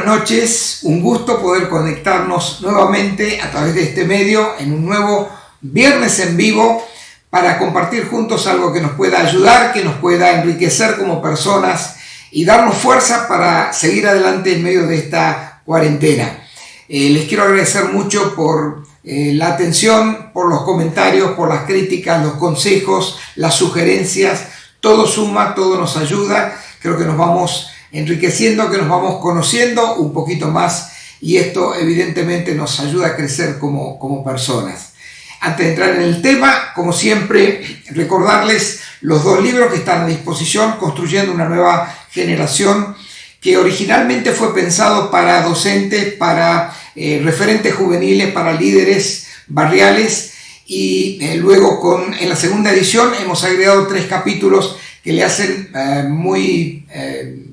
buenas noches, un gusto poder conectarnos nuevamente a través de este medio en un nuevo viernes en vivo para compartir juntos algo que nos pueda ayudar, que nos pueda enriquecer como personas y darnos fuerza para seguir adelante en medio de esta cuarentena. Les quiero agradecer mucho por la atención, por los comentarios, por las críticas, los consejos, las sugerencias. Todo suma, todo nos ayuda. Creo que nos vamos enriqueciendo, que nos vamos conociendo un poquito más y esto evidentemente nos ayuda a crecer como personas. Antes de entrar en el tema, como siempre, recordarles los dos libros que están a disposición, Construyendo una nueva generación, que originalmente fue pensado para docentes, para referentes juveniles, para líderes barriales y luego en la segunda edición hemos agregado 3 capítulos que le hacen muy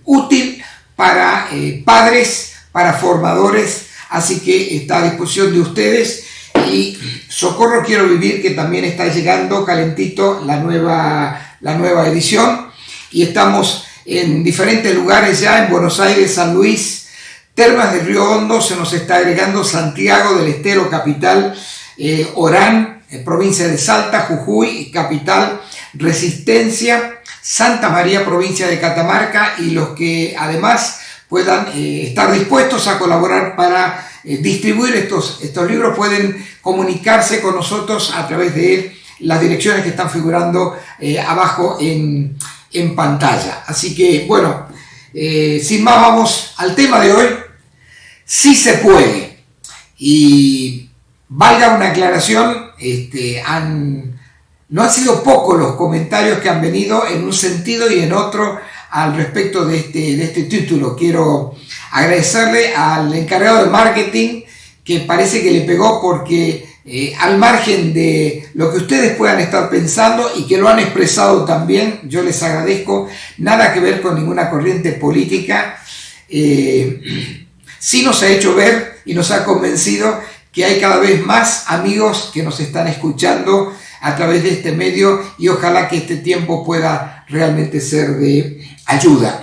útil para padres, para formadores, así que está a disposición de ustedes. Y Socorro Quiero Vivir, que también está llegando calentito la nueva edición, y estamos en diferentes lugares ya, en Buenos Aires, San Luis, Termas del Río Hondo, se nos está agregando Santiago del Estero, capital, Orán, provincia de Salta, Jujuy, capital, Resistencia, Santa María, provincia de Catamarca, y los que además puedan estar dispuestos a colaborar para distribuir estos libros pueden comunicarse con nosotros a través de las direcciones que están figurando abajo en pantalla. Así que bueno, sin más vamos al tema de hoy. Sí se puede. Y valga una aclaración, no han sido pocos los comentarios que han venido en un sentido y en otro al respecto de este título. Quiero agradecerle al encargado de marketing, que parece que le pegó porque al margen de lo que ustedes puedan estar pensando y que lo han expresado también, yo les agradezco, nada que ver con ninguna corriente política, sí nos ha hecho ver y nos ha convencido que hay cada vez más amigos que nos están escuchando a través de este medio y ojalá que este tiempo pueda realmente ser de ayuda.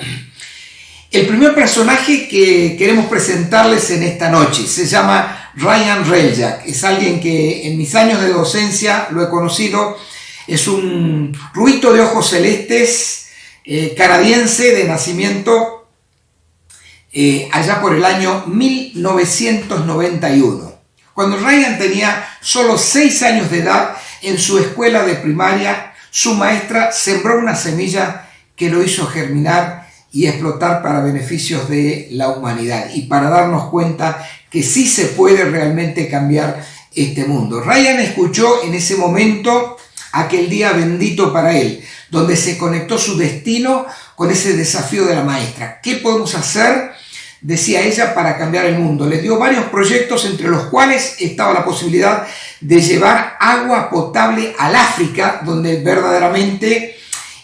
El primer personaje que queremos presentarles en esta noche se llama Ryan Reljak. Es alguien que en mis años de docencia lo he conocido. Es un rubito de ojos celestes, canadiense de nacimiento, allá por el año 1991. Cuando Ryan tenía solo 6 años de edad, en su escuela de primaria, su maestra sembró una semilla que lo hizo germinar y explotar para beneficios de la humanidad y para darnos cuenta que sí se puede realmente cambiar este mundo. Ryan escuchó en ese momento aquel día bendito para él, donde se conectó su destino con ese desafío de la maestra. ¿Qué podemos hacer?, decía ella, para cambiar el mundo. Le dio varios proyectos, entre los cuales estaba la posibilidad de llevar agua potable al África, donde verdaderamente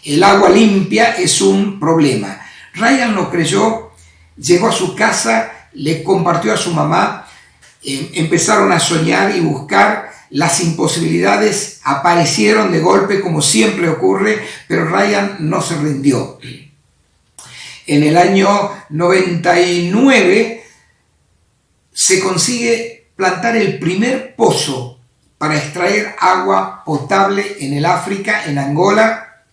el agua limpia es un problema. Ryan lo creyó, llegó a su casa, le compartió a su mamá, empezaron a soñar y buscar. Las imposibilidades aparecieron de golpe, como siempre ocurre, pero Ryan no se rindió. En el año 99 se consigue plantar el primer pozo para extraer agua potable en el África, en Angola,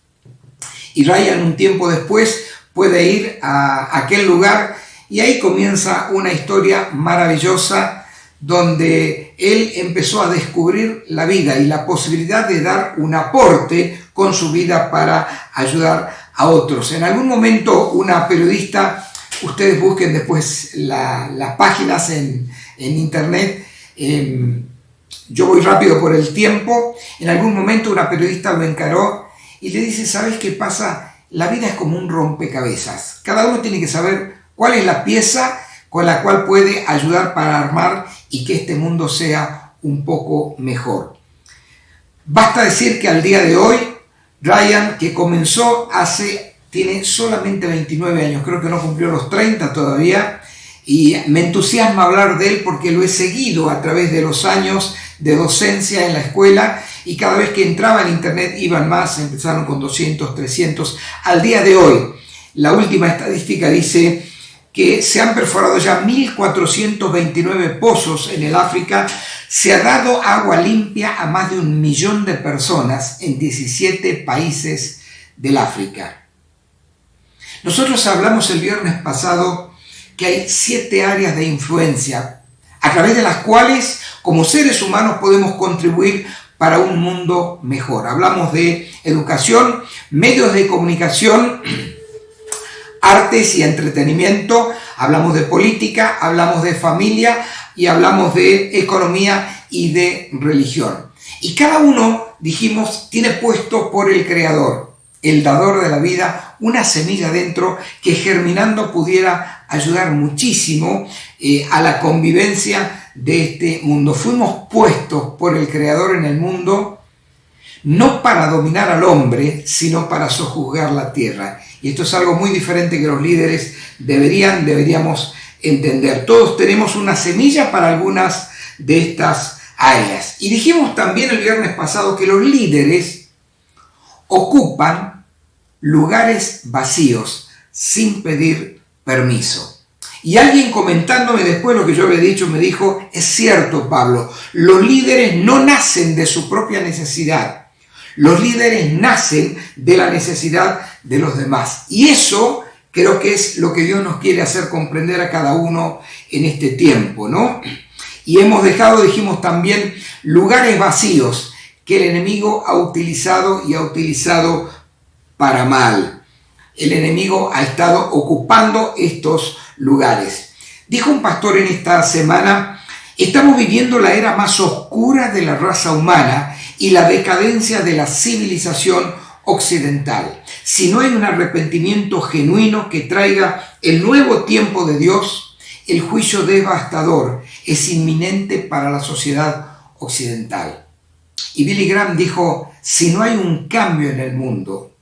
y Ryan un tiempo después puede ir a aquel lugar y ahí comienza una historia maravillosa donde él empezó a descubrir la vida y la posibilidad de dar un aporte con su vida para ayudar a otros. En algún momento una periodista, ustedes busquen después las páginas en internet, yo voy rápido por el tiempo, en algún momento una periodista lo encaró y le dice: ¿sabes qué pasa? La vida es como un rompecabezas, cada uno tiene que saber cuál es la pieza con la cual puede ayudar para armar y que este mundo sea un poco mejor. Basta decir que al día de hoy Ryan, que comenzó tiene solamente 29 años, creo que no cumplió los 30 todavía, y me entusiasma hablar de él porque lo he seguido a través de los años de docencia en la escuela y cada vez que entraba en internet iban más, empezaron con 200, 300. Al día de hoy, la última estadística dice que se han perforado ya 1.429 pozos en el África, se ha dado agua limpia a más de 1 millón de personas en 17 países del África. Nosotros hablamos el viernes pasado que hay 7 áreas de influencia a través de las cuales como seres humanos podemos contribuir para un mundo mejor. Hablamos de educación, medios de comunicación, artes y entretenimiento, hablamos de política, hablamos de familia y hablamos de economía y de religión. Y cada uno, dijimos, tiene puesto por el Creador, el dador de la vida, una semilla dentro que germinando pudiera ayudar muchísimo a la convivencia de este mundo. Fuimos puestos por el Creador en el mundo no para dominar al hombre, sino para sojuzgar la tierra. Y esto es algo muy diferente que los líderes deberíamos entender. Todos tenemos una semilla para algunas de estas áreas. Y dijimos también el viernes pasado que los líderes ocupan lugares vacíos sin pedir permiso. Y alguien comentándome después lo que yo había dicho me dijo, es cierto, Pablo, los líderes no nacen de su propia necesidad. Los líderes nacen de la necesidad de los demás. Y eso creo que es lo que Dios nos quiere hacer comprender a cada uno en este tiempo, ¿no? Y hemos dejado, dijimos también, lugares vacíos que el enemigo ha utilizado y ha utilizado para mal. El enemigo ha estado ocupando estos lugares. Dijo un pastor en esta semana, estamos viviendo la era más oscura de la raza humana y la decadencia de la civilización occidental. Si no hay un arrepentimiento genuino que traiga el nuevo tiempo de Dios, el juicio devastador es inminente para la sociedad occidental. Y Billy Graham dijo, si no hay un cambio en el mundo,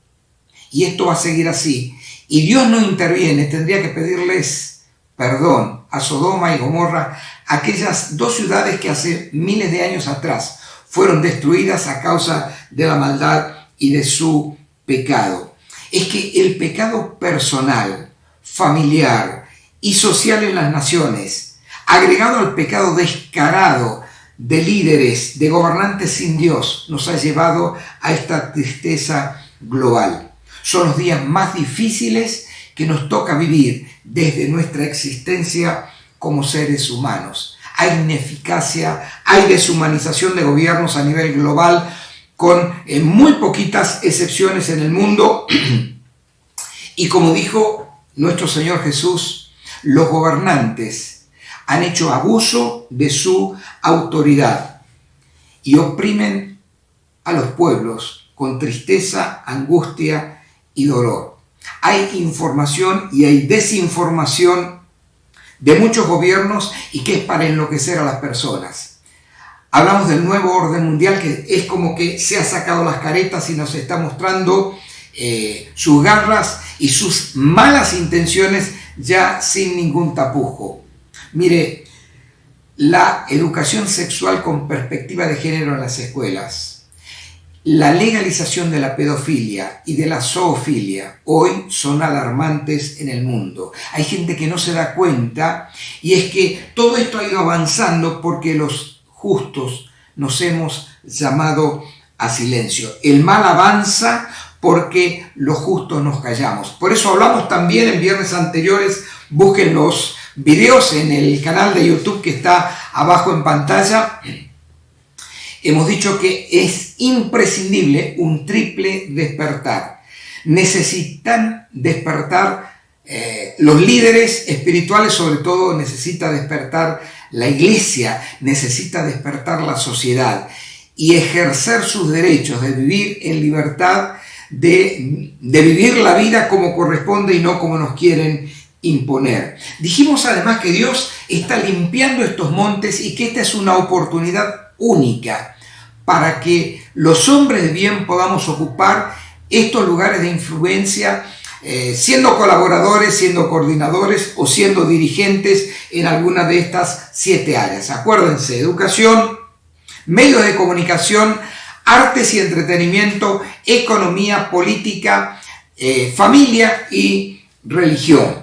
y esto va a seguir así, y Dios no interviene, tendría que pedirles perdón a Sodoma y Gomorra, aquellas 2 ciudades que hace miles de años atrás fueron destruidas a causa de la maldad y de su pecado. Es que el pecado personal, familiar y social en las naciones, agregado al pecado descarado de líderes, de gobernantes sin Dios, nos ha llevado a esta tristeza global. Son los días más difíciles que nos toca vivir desde nuestra existencia como seres humanos. Hay ineficacia, hay deshumanización de gobiernos a nivel global, con muy poquitas excepciones en el mundo. Y como dijo nuestro Señor Jesús, los gobernantes han hecho abuso de su autoridad y oprimen a los pueblos con tristeza, angustia y dolor. Hay información y hay desinformación de muchos gobiernos y que es para enloquecer a las personas. Hablamos del nuevo orden mundial que es como que se ha sacado las caretas y nos está mostrando sus garras y sus malas intenciones ya sin ningún tapujo. Mire, la educación sexual con perspectiva de género en las escuelas, la legalización de la pedofilia y de la zoofilia hoy son alarmantes en el mundo. Hay gente que no se da cuenta y es que todo esto ha ido avanzando porque los justos nos hemos llamado a silencio. El mal avanza porque los justos nos callamos. Por eso hablamos también en viernes anteriores, busquen los videos en el canal de YouTube que está abajo en pantalla. Hemos dicho que es imprescindible un triple despertar. Necesitan despertar los líderes espirituales, sobre todo necesita despertar la iglesia, necesita despertar la sociedad y ejercer sus derechos de vivir en libertad, de vivir la vida como corresponde y no como nos quieren imponer. Dijimos además que Dios está limpiando estos montes y que esta es una oportunidad única para que los hombres de bien podamos ocupar estos lugares de influencia, siendo colaboradores, siendo coordinadores o siendo dirigentes en alguna de estas 7 áreas. Acuérdense, educación, medios de comunicación, artes y entretenimiento, economía, política, familia y religión.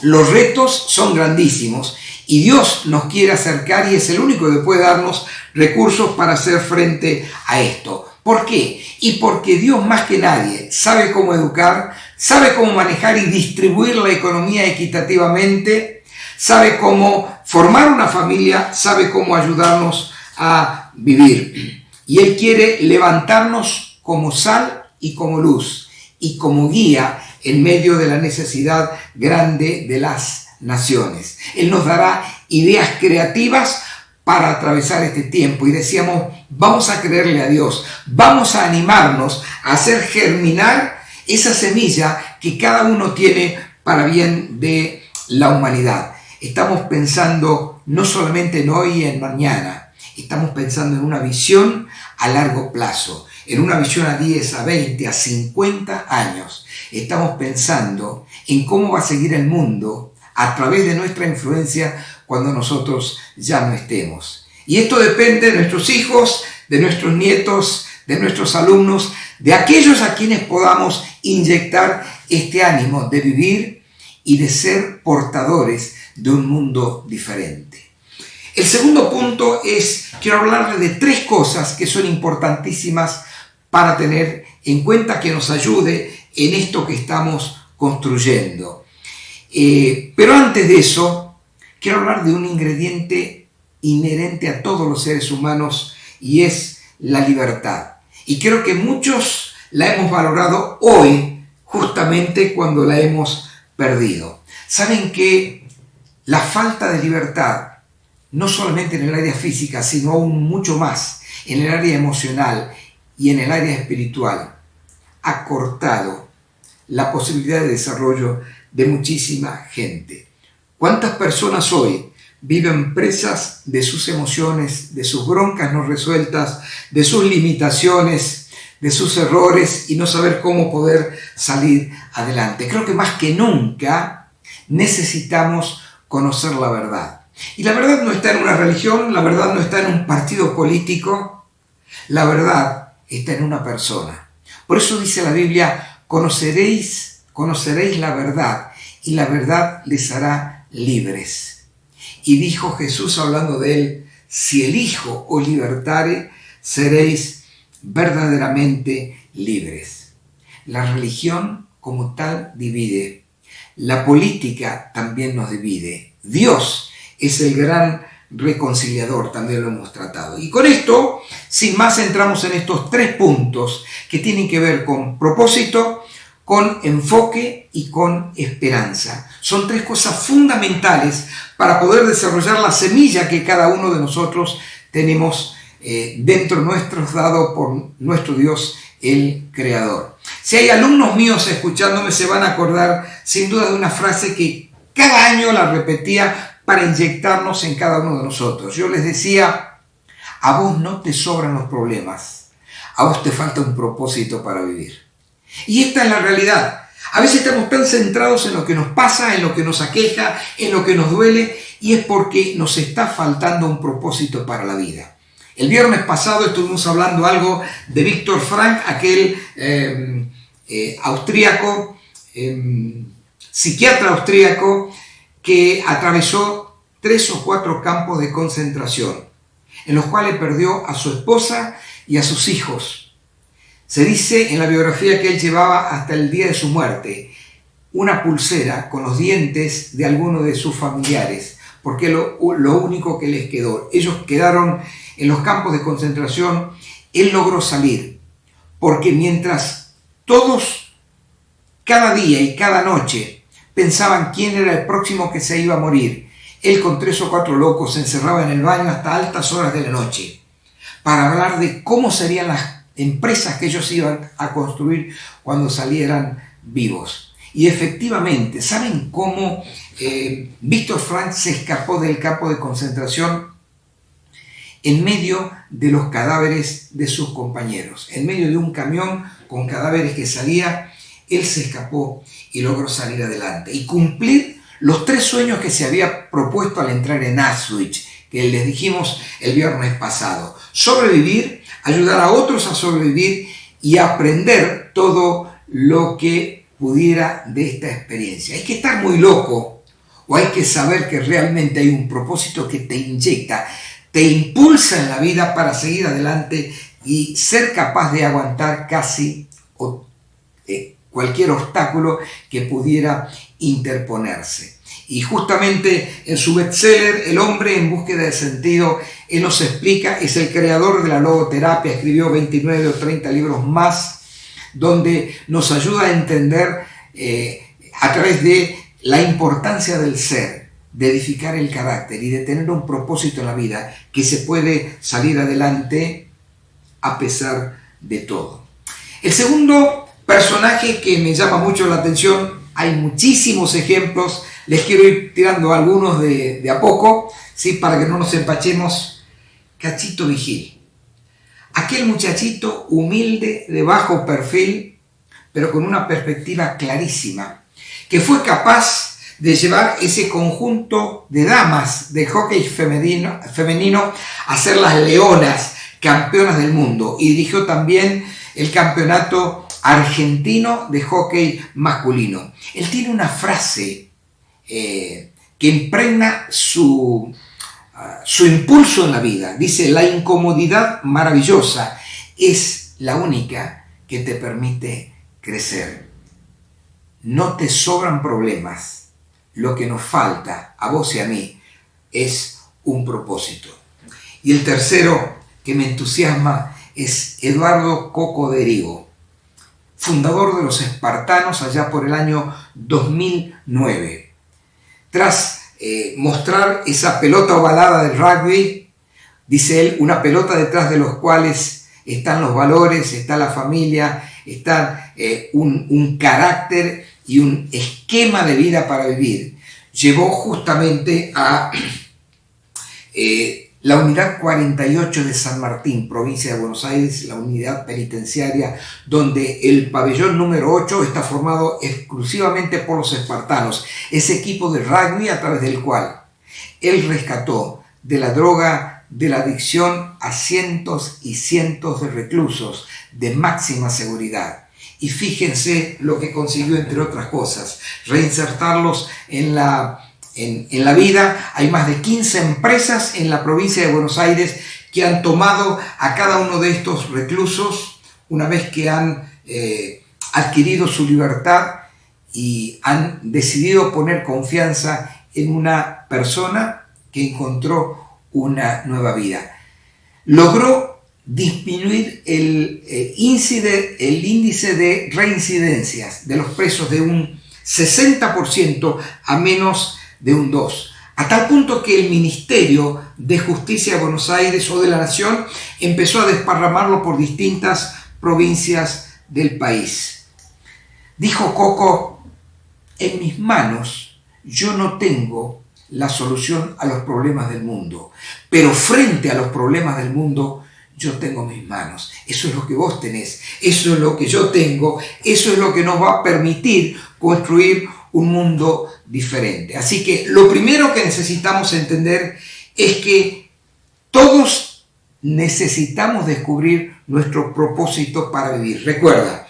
los retos son grandísimos y Dios nos quiere acercar y es el único que puede darnos recursos para hacer frente a esto. ¿Por qué? Y porque Dios más que nadie sabe cómo educar, sabe cómo manejar y distribuir la economía equitativamente, sabe cómo formar una familia, sabe cómo ayudarnos a vivir. Y Él quiere levantarnos como sal y como luz y como guía en medio de la necesidad grande de las naciones. Él nos dará ideas creativas para atravesar este tiempo y decíamos, vamos a creerle a Dios, vamos a animarnos a hacer germinar esa semilla que cada uno tiene para bien de la humanidad. Estamos pensando no solamente en hoy y en mañana, estamos pensando en una visión a largo plazo, en una visión a 10, a 20, a 50 años. Estamos pensando en cómo va a seguir el mundo a través de nuestra influencia cuando nosotros ya no estemos. Y esto depende de nuestros hijos, de nuestros nietos, de nuestros alumnos, de aquellos a quienes podamos inyectar este ánimo de vivir y de ser portadores de un mundo diferente. El segundo punto es, quiero hablarles de 3 cosas que son importantísimas para tener en cuenta que nos ayude en esto que estamos construyendo. Pero antes de eso, quiero hablar de un ingrediente inherente a todos los seres humanos y es la libertad. Y creo que muchos la hemos valorado hoy, justamente cuando la hemos perdido. Saben que la falta de libertad, no solamente en el área física, sino aún mucho más en el área emocional y en el área espiritual, ha cortado la posibilidad de desarrollo de muchísima gente. ¿Cuántas personas hoy viven presas de sus emociones, de sus broncas no resueltas, de sus limitaciones, de sus errores y no saber cómo poder salir adelante? Creo que más que nunca necesitamos conocer la verdad. Y la verdad no está en una religión, la verdad no está en un partido político, la verdad está en una persona. Por eso dice la Biblia, conoceréis la verdad y la verdad les hará libres. Y dijo Jesús hablando de él, si el Hijo os libertare, seréis verdaderamente libres. La religión como tal divide, la política también nos divide. Dios es el gran reconciliador, también lo hemos tratado. Y con esto, sin más, entramos en estos 3 puntos que tienen que ver con propósito, con enfoque y con esperanza. Son 3 cosas fundamentales para poder desarrollar la semilla que cada uno de nosotros tenemos dentro nuestro, dado por nuestro Dios, el Creador. Si hay alumnos míos escuchándome, se van a acordar sin duda de una frase que cada año la repetía para inyectarnos en cada uno de nosotros. Yo les decía, a vos no te sobran los problemas, a vos te falta un propósito para vivir. Y esta es la realidad. A veces estamos tan centrados en lo que nos pasa, en lo que nos aqueja, en lo que nos duele, y es porque nos está faltando un propósito para la vida. El viernes pasado estuvimos hablando algo de Viktor Frankl, aquel austríaco, psiquiatra austríaco, que atravesó 3 o 4 campos de concentración, en los cuales perdió a su esposa y a sus hijos. Se dice en la biografía que él llevaba hasta el día de su muerte una pulsera con los dientes de alguno de sus familiares, porque lo único que les quedó. Ellos quedaron en los campos de concentración, él logró salir, porque mientras todos, cada día y cada noche, pensaban quién era el próximo que se iba a morir, él con 3 o 4 locos se encerraba en el baño hasta altas horas de la noche, para hablar de cómo serían las empresas que ellos iban a construir cuando salieran vivos. Y efectivamente, ¿saben cómo Viktor Frankl se escapó del campo de concentración? En medio de los cadáveres de sus compañeros, en medio de un camión con cadáveres que salía, él se escapó y logró salir adelante y cumplir los 3 sueños que se había propuesto al entrar en Auschwitz, que les dijimos el viernes pasado. Sobrevivir, ayudar a otros a sobrevivir y aprender todo lo que pudiera de esta experiencia. Hay que estar muy loco o hay que saber que realmente hay un propósito que te inyecta, te impulsa en la vida para seguir adelante y ser capaz de aguantar casi cualquier obstáculo que pudiera interponerse. Y justamente en su bestseller El hombre en búsqueda de sentido, él nos explica, es el creador de la logoterapia, escribió 29 o 30 libros más, donde nos ayuda a entender a través de la importancia del ser, de edificar el carácter y de tener un propósito en la vida, que se puede salir adelante a pesar de todo. El segundo personaje que me llama mucho la atención, hay muchísimos ejemplos, les quiero ir tirando algunos de a poco, ¿sí? Para que no nos empachemos. Cachito Vigil, aquel muchachito humilde, de bajo perfil, pero con una perspectiva clarísima, que fue capaz de llevar ese conjunto de damas de hockey femenino a ser las leonas, campeonas del mundo, y dirigió también el campeonato argentino de hockey masculino. Él tiene una frase que impregna su impulso en la vida. Dice: la incomodidad maravillosa es la única que te permite crecer. No te sobran problemas. Lo que nos falta a vos y a mí es un propósito. Y el tercero que me entusiasma es Eduardo Coco de Erivo, fundador de los espartanos allá por el año 2009. Tras mostrar esa pelota ovalada del rugby, dice él, una pelota detrás de los cuales están los valores, está la familia, está un carácter y un esquema de vida para vivir, llevó justamente a la unidad 48 de San Martín, provincia de Buenos Aires, la unidad penitenciaria, donde el pabellón número 8 está formado exclusivamente por los espartanos, ese equipo de rugby a través del cual él rescató de la droga, de la adicción a cientos y cientos de reclusos de máxima seguridad. Y fíjense lo que consiguió, entre otras cosas, reinsertarlos en la vida. Hay más de 15 empresas en la provincia de Buenos Aires que han tomado a cada uno de estos reclusos una vez que han adquirido su libertad y han decidido poner confianza en una persona que encontró una nueva vida. Logró disminuir el índice de reincidencias de los presos de un 60% a menos de un 2%, a tal punto que el Ministerio de Justicia de Buenos Aires o de la Nación empezó a desparramarlo por distintas provincias del país. Dijo Coco: en mis manos yo no tengo la solución a los problemas del mundo, pero frente a los problemas del mundo yo tengo mis manos. Eso es lo que vos tenés, eso es lo que yo tengo, eso es lo que nos va a permitir construir un mundo diferente. Así que lo primero que necesitamos entender es que todos necesitamos descubrir nuestro propósito para vivir. Recuerda,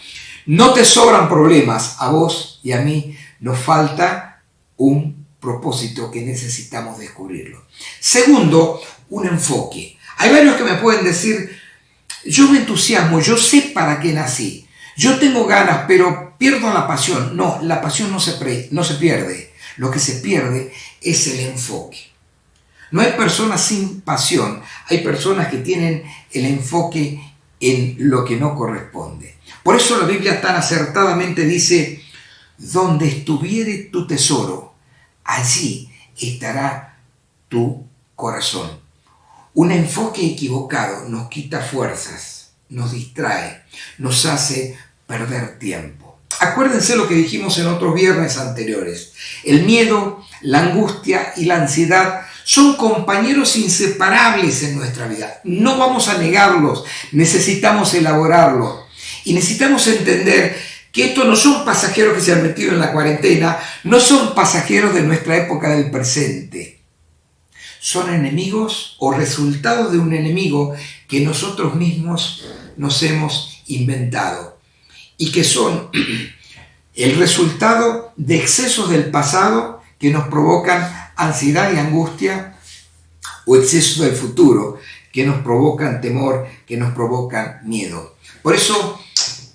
no te sobran problemas, a vos y a mí nos falta un propósito que necesitamos descubrirlo. Segundo, un enfoque. Hay varios que me pueden decir: yo me entusiasmo, yo sé para qué nací, yo tengo ganas, pero pierdo la pasión. No, la pasión no se pierde. Lo que se pierde es el enfoque. No hay personas sin pasión, hay personas que tienen el enfoque en lo que no corresponde. Por eso la Biblia tan acertadamente dice: donde estuviere tu tesoro, allí estará tu corazón. Un enfoque equivocado nos quita fuerzas, nos distrae, nos hace perder tiempo. Acuérdense lo que dijimos en otros viernes anteriores. El miedo, la angustia y la ansiedad son compañeros inseparables en nuestra vida. No vamos a negarlos, necesitamos elaborarlos. Y necesitamos entender que estos no son pasajeros que se han metido en la cuarentena, no son pasajeros de nuestra época del presente. Son enemigos o resultados de un enemigo que nosotros mismos nos hemos inventado y que son el resultado de excesos del pasado que nos provocan ansiedad y angustia, o exceso del futuro, que nos provocan temor, que nos provocan miedo. Por eso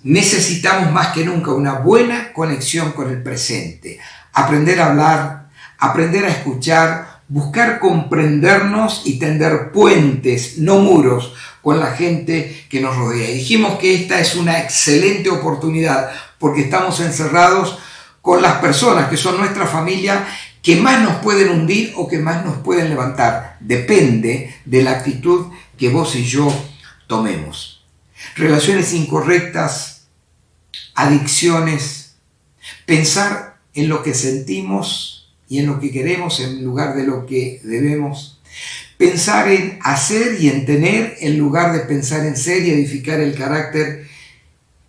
necesitamos más que nunca una buena conexión con el presente, aprender a hablar, aprender a escuchar, buscar comprendernos y tender puentes, no muros, con la gente que nos rodea. Y dijimos que esta es una excelente oportunidad porque estamos encerrados con las personas que son nuestra familia, que más nos pueden hundir o que más nos pueden levantar. Depende de la actitud que vos y yo tomemos. Relaciones incorrectas, adicciones, pensar en lo que sentimos y en lo que queremos en lugar de lo que debemos, pensar en hacer y en tener en lugar de pensar en ser y edificar el carácter.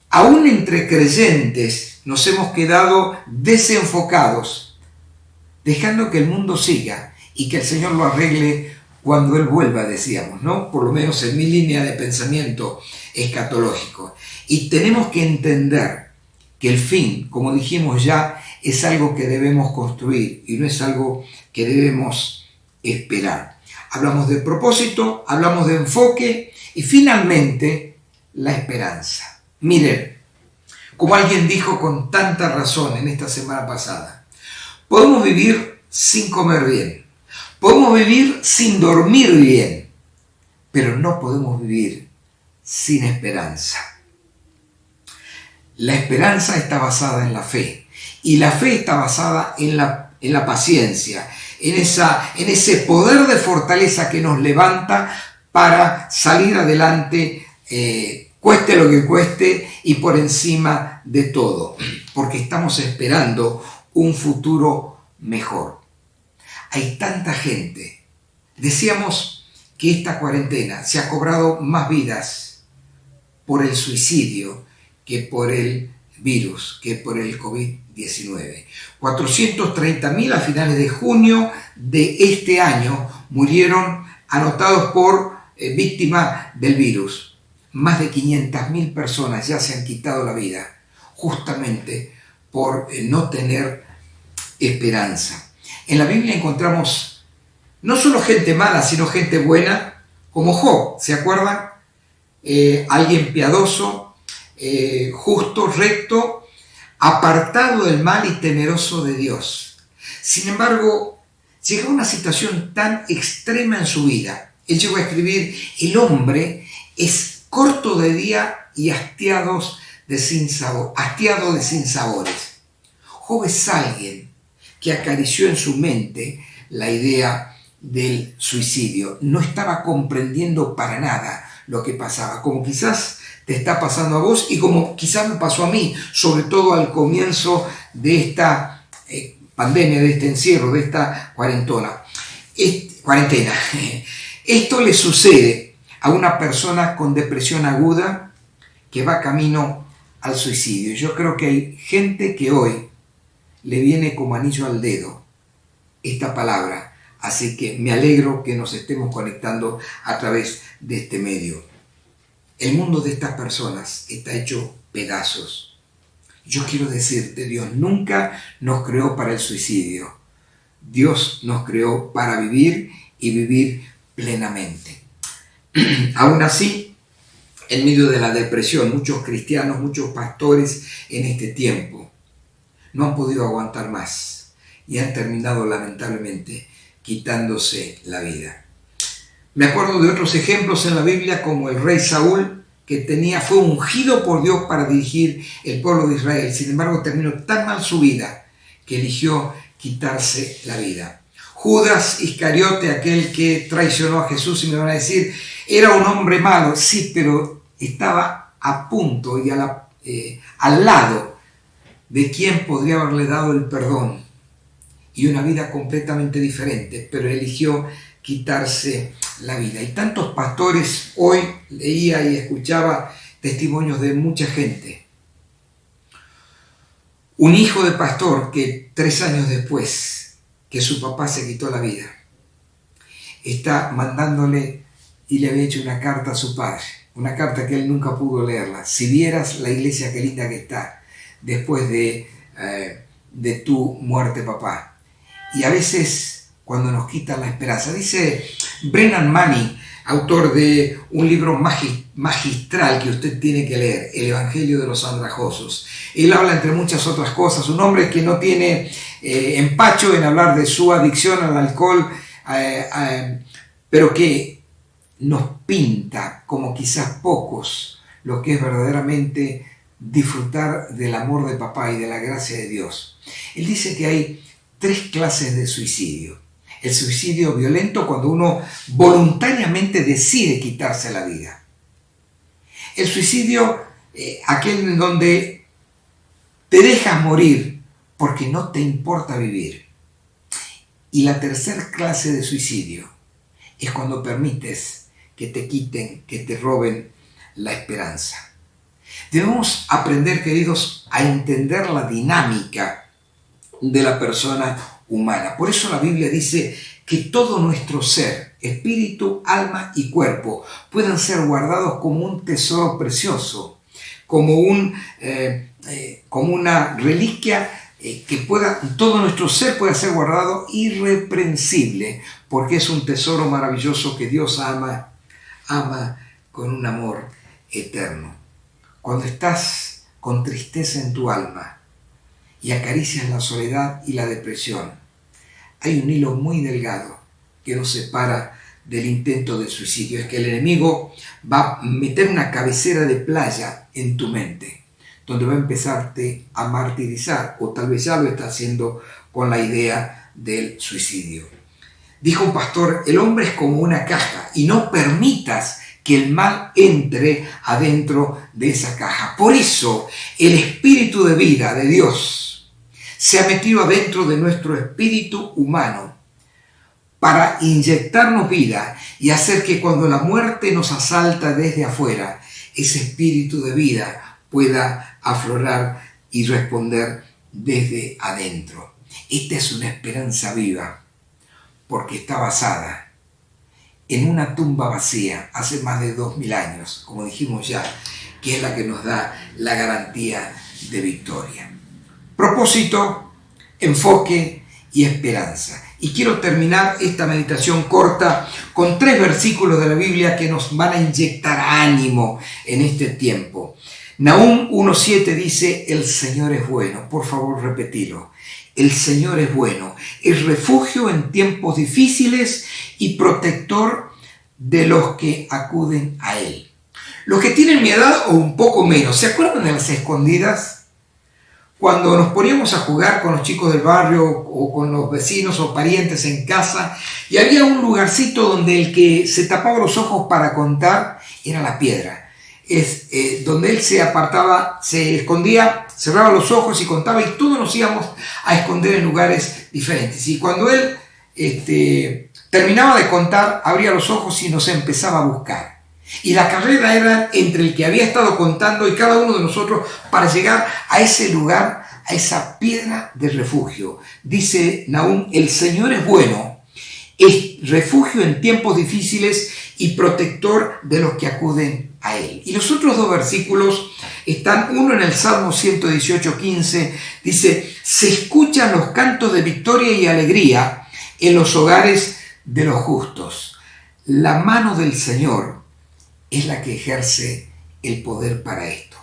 Aún entre creyentes nos hemos quedado desenfocados, dejando que el mundo siga y que el Señor lo arregle cuando Él vuelva, decíamos, ¿no? Por lo menos en mi línea de pensamiento escatológico. Y tenemos que entender que el fin, como dijimos ya, es algo que debemos construir y no es algo que debemos esperar. Hablamos de propósito, hablamos de enfoque y finalmente la esperanza. Miren, como alguien dijo con tanta razón en esta semana pasada, podemos vivir sin comer bien, podemos vivir sin dormir bien, pero no podemos vivir sin esperanza. La esperanza está basada en la fe y la fe está basada en la paciencia, en ese poder de fortaleza que nos levanta para salir adelante, cueste lo que cueste y por encima de todo, porque estamos esperando un futuro mejor. Hay tanta gente. Decíamos que esta cuarentena se ha cobrado más vidas por el suicidio que por el virus, que por el COVID-19. 430.000 a finales de junio de este año murieron anotados por víctimas del virus. Más de 500.000 personas ya se han quitado la vida justamente por no tener esperanza. En la Biblia encontramos no solo gente mala, sino gente buena, como Job, ¿se acuerdan? Alguien piadoso, justo, recto, apartado del mal y temeroso de Dios. Sin embargo, llegó a una situación tan extrema en su vida. Él llegó a escribir: el hombre es corto de día y hastiado de sinsabores. Job es alguien que acarició en su mente la idea del suicidio. No estaba comprendiendo para nada lo que pasaba, como quizás te está pasando a vos y como quizás me pasó a mí, sobre todo al comienzo de esta pandemia, de este encierro, de esta cuarentena. Esto le sucede a una persona con depresión aguda que va camino al suicidio. Yo creo que hay gente que hoy le viene como anillo al dedo esta palabra, así que me alegro que nos estemos conectando a través de este medio. El mundo de estas personas está hecho pedazos. Yo quiero decirte, Dios nunca nos creó para el suicidio. Dios nos creó para vivir y vivir plenamente. Aún así, en medio de la depresión, muchos cristianos, muchos pastores en este tiempo no han podido aguantar más y han terminado lamentablemente quitándose la vida. Me acuerdo de otros ejemplos en la Biblia, como el rey Saúl, que fue ungido por Dios para dirigir el pueblo de Israel. Sin embargo, terminó tan mal su vida que eligió quitarse la vida. Judas Iscariote, aquel que traicionó a Jesús, y me van a decir, era un hombre malo. Sí, pero estaba a punto y al lado de quien podría haberle dado el perdón y una vida completamente diferente, pero eligió quitarse la vida. Y tantos pastores, hoy leía y escuchaba testimonios de mucha gente. Un hijo de pastor que 3 años después que su papá se quitó la vida, está mandándole, y le había hecho una carta a su padre, una carta que él nunca pudo leerla. Si vieras la iglesia qué linda que está después de tu muerte, papá. y a veces cuando nos quitan la esperanza. Dice Brennan Manning, autor de un libro magistral que usted tiene que leer, El Evangelio de los Andrajosos. Él habla, entre muchas otras cosas, un hombre que no tiene empacho en hablar de su adicción al alcohol, pero que nos pinta como quizás pocos lo que es verdaderamente disfrutar del amor de papá y de la gracia de Dios. Él dice que hay 3 clases de suicidio. El suicidio violento, cuando uno voluntariamente decide quitarse la vida. El suicidio, aquel en donde te dejas morir porque no te importa vivir. Y la tercera clase de suicidio es cuando permites que te quiten, que te roben la esperanza. Debemos aprender, queridos, a entender la dinámica de la persona humana. Por eso la Biblia dice que todo nuestro ser, espíritu, alma y cuerpo, puedan ser guardados como un tesoro precioso, como una reliquia, todo nuestro ser pueda ser guardado irreprensible, porque es un tesoro maravilloso que Dios ama con un amor eterno. Cuando estás con tristeza en tu alma y acaricias la soledad y la depresión, hay un hilo muy delgado que nos separa del intento de suicidio. Es que el enemigo va a meter una cabecera de playa en tu mente, donde va a empezarte a martirizar, o tal vez ya lo está haciendo con la idea del suicidio. Dijo un pastor: el hombre es como una caja y no permitas que el mal entre adentro de esa caja. Por eso el espíritu de vida de Dios se ha metido adentro de nuestro espíritu humano para inyectarnos vida y hacer que cuando la muerte nos asalta desde afuera, ese espíritu de vida pueda aflorar y responder desde adentro. Esta es una esperanza viva porque está basada en una tumba vacía hace más de 2000 años, como dijimos ya, que es la que nos da la garantía de victoria. Propósito, enfoque y esperanza. Y quiero terminar esta meditación corta con 3 versículos de la Biblia que nos van a inyectar ánimo en este tiempo. Nahum 1:7 dice: el Señor es bueno. Por favor, repetilo. El Señor es bueno, es refugio en tiempos difíciles y protector de los que acuden a Él. Los que tienen mi edad o un poco menos, ¿se acuerdan de las escondidas? Cuando nos poníamos a jugar con los chicos del barrio o con los vecinos o parientes en casa, y había un lugarcito donde el que se tapaba los ojos para contar era la piedra. Es donde él se apartaba, se escondía, cerraba los ojos y contaba, y todos nos íbamos a esconder en lugares diferentes. Y cuando él terminaba de contar, abría los ojos y nos empezaba a buscar. Y la carrera era entre el que había estado contando y cada uno de nosotros para llegar a ese lugar, a esa piedra de refugio. Dice Nahum: el Señor es bueno, es refugio en tiempos difíciles y protector de los que acuden a Él. Y los otros 2 versículos están, uno en el Salmo 118:15, dice: se escuchan los cantos de victoria y alegría en los hogares de los justos. La mano del Señor es la que ejerce el poder para esto.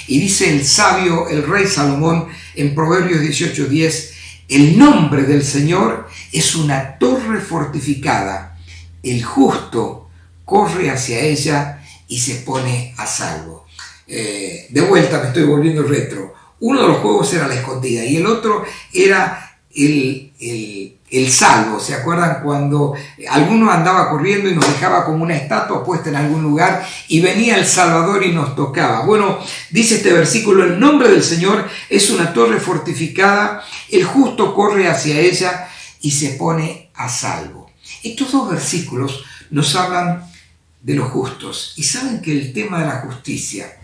Y dice el sabio, el rey Salomón, en Proverbios 18:10, el nombre del Señor es una torre fortificada, el justo corre hacia ella y se pone a salvo. De vuelta me estoy volviendo retro. Uno de los juegos era la escondida y el otro era el salvo. ¿Se acuerdan cuando alguno andaba corriendo y nos dejaba como una estatua puesta en algún lugar y venía el Salvador y nos tocaba? Bueno, dice este versículo: el nombre del Señor es una torre fortificada, el justo corre hacia ella y se pone a salvo. Estos 2 versículos nos hablan de los justos, y saben que el tema de la justicia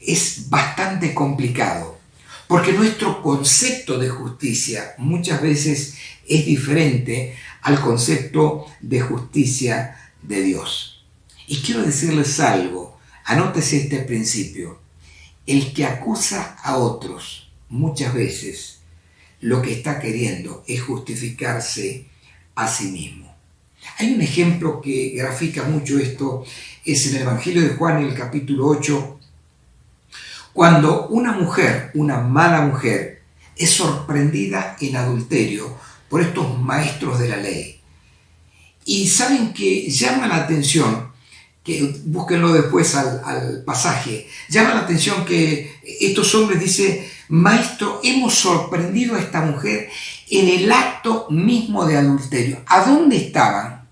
es bastante complicado, porque nuestro concepto de justicia muchas veces es diferente al concepto de justicia de Dios. Y quiero decirles algo, anótese este principio: el que acusa a otros muchas veces lo que está queriendo es justificarse a sí mismo. Hay un ejemplo que grafica mucho esto, es en el Evangelio de Juan, en el capítulo 8, cuando una mujer, una mala mujer, es sorprendida en adulterio por estos maestros de la ley. Y saben que llama la atención, que búsquenlo después al pasaje, llama la atención que estos hombres dicen: maestro, hemos sorprendido a esta mujer en el acto mismo de adulterio. ¿A dónde estaban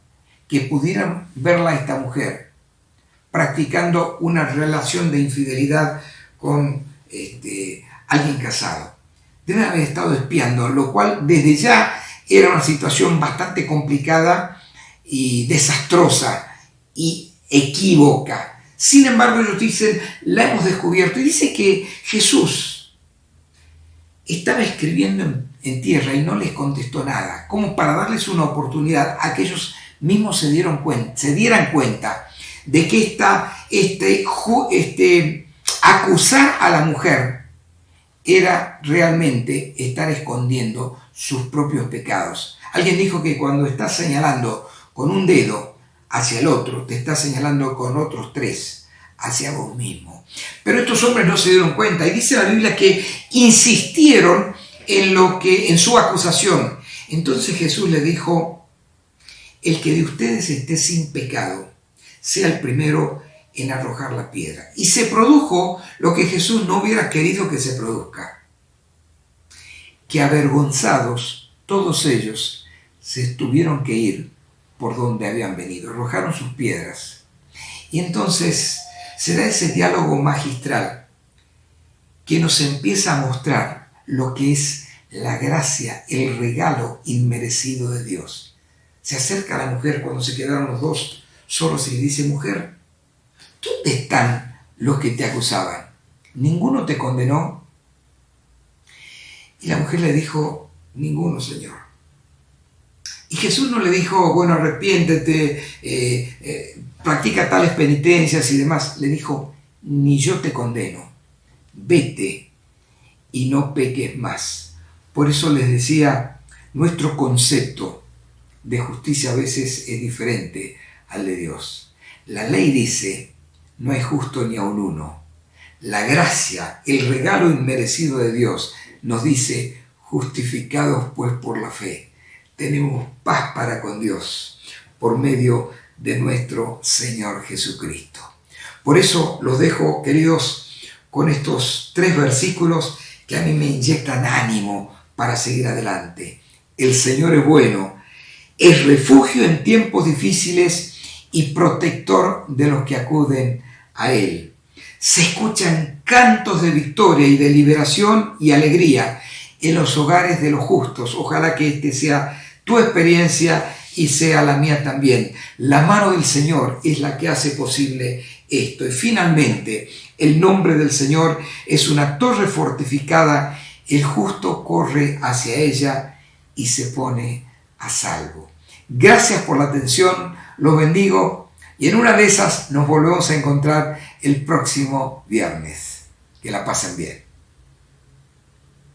que pudieran verla a esta mujer practicando una relación de infidelidad con alguien casado? Deben haber estado espiando, lo cual desde ya era una situación bastante complicada y desastrosa y equívoca. Sin embargo, ellos dicen: la hemos descubierto. Y dice que Jesús estaba escribiendo en tierra y no les contestó nada, como para darles una oportunidad a que ellos mismos se dieran cuenta de que acusar a la mujer era realmente estar escondiendo sus propios pecados. Alguien dijo que cuando estás señalando con un dedo hacia el otro, te estás señalando con otros 3 hacia vos mismo. Pero estos hombres no se dieron cuenta, y dice la Biblia que insistieron en su acusación. Entonces Jesús le dijo: el que de ustedes esté sin pecado, sea el primero en arrojar la piedra. Y se produjo lo que Jesús no hubiera querido que se produzca: que avergonzados todos ellos se tuvieron que ir por donde habían venido, arrojaron sus piedras. Y entonces se da ese diálogo magistral que nos empieza a mostrar lo que es la gracia, el regalo inmerecido de Dios. Se acerca a la mujer cuando se quedaron los dos solos y le dice: mujer, ¿dónde están los que te acusaban? ¿Ninguno te condenó? Y la mujer le dijo: ninguno, Señor. Y Jesús no le dijo: bueno, arrepiéntete, practica tales penitencias y demás. Le dijo: ni yo te condeno, vete y no peques más. Por eso les decía, nuestro concepto de justicia a veces es diferente al de Dios. La ley dice: no hay justo ni aun uno. La gracia, el regalo inmerecido de Dios, nos dice: justificados pues por la fe, tenemos paz para con Dios por medio de nuestro Señor Jesucristo. Por eso los dejo, queridos, con estos 3 versículos que a mí me inyectan ánimo para seguir adelante. El Señor es bueno, es refugio en tiempos difíciles y protector de los que acuden a Él. Se escuchan cantos de victoria y de liberación y alegría en los hogares de los justos. Ojalá que este sea tu experiencia y sea la mía también. La mano del Señor es la que hace posible esto. Y finalmente, el nombre del Señor es una torre fortificada. El justo corre hacia ella y se pone a salvo. Gracias por la atención, los bendigo y en una de esas nos volvemos a encontrar el próximo viernes. Que la pasen bien.